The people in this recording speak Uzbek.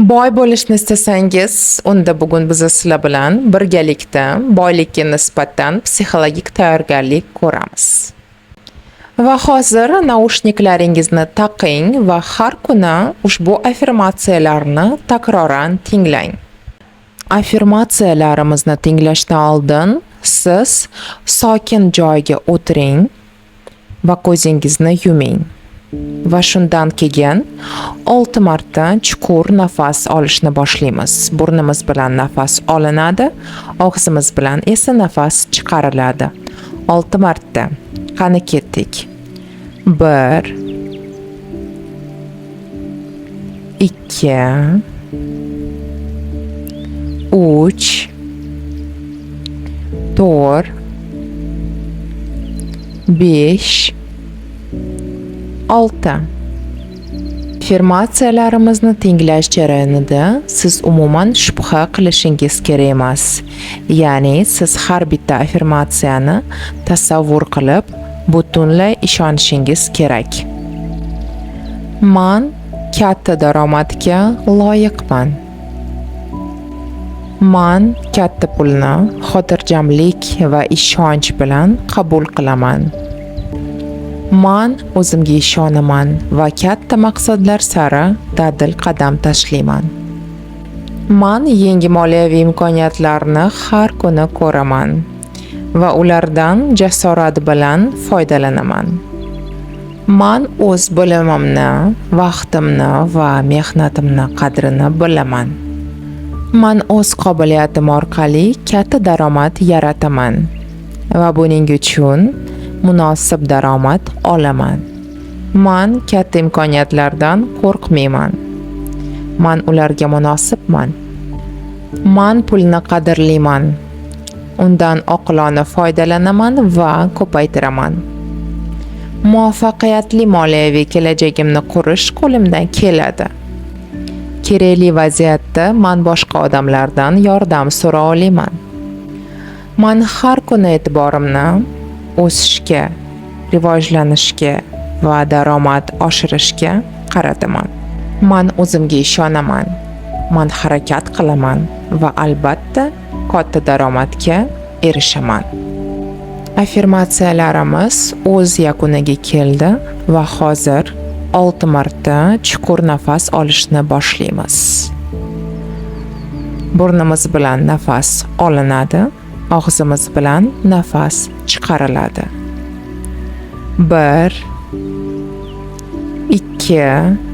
Boy bo'lishni istasangiz, unda bugun biz sizlar bilan birgalikda boylikka nisbatan psixologik tayyorgarlik ko'ramiz. Va hozir naushniklaringizni taqing va har kuni ushbu affirmatsiyalarni takroran tinglang. Affirmatsiyalarimizni tinglashdan oldin siz sokin joyga o'tiring va ko'zingizni yuming. Va shundan keyin 6 marta chuqur nafas olishni boshlaymiz. Burnimiz bilan nafas olinadi, og'zimiz bilan esa nafas chiqariladi. 6 marta. Qani ketdik. 1 2 3 4 5 6. Affirmatsiyalarimizni tinglash jarayonida siz umuman shubha qilishingiz kerak emas. Ya'ni siz har bitta affirmatsiyani tasavvur qilib, butunlay ishonishingiz kerak. Men katta daromadga loyiqman. Men katta pulni xotirjamlik va ishonch bilan qabul qilaman. Men o'zimga ishonaman va katta maqsadlar sari dadil qadam tashlayman. Men yangi moliyaviy imkoniyatlarni har kuni ko'raman va ulardan jasorat bilan foydalanaman. Men o'z bilimimni, vaqtimni va mehnatimni qadrini bilaman. Men o'z qobiliyatim orqali katta daromad yarataman va buning uchun munosib daromad olaman. Men katta imkoniyatlardan qo'rqmayman. Men ularga munosibman. Men pulni qadrlayman. Undan oqilona foydalanaman va ko'paytiraman. Muvaffaqiyatli moliyaviy kelajagimni qurish qo'limdan keladi. Kerakli vaziyatda men boshqa odamlardan yordam so'ra olaman. Men har kuni e'tiborimni o'sishga, rivojlanishga va daromad oshirishga qarataman. Men o'zimga ishonaman. Men harakat qilaman va albatta katta daromadga erishaman. Affirmatsiyalarimiz o'z yakuniga keldi va hozir 6 marta chuqur nafas olishni boshlaymiz. Burnimiz bilan nafas olinadi, og'zimiz bilan nafas chiqariladi. 1 2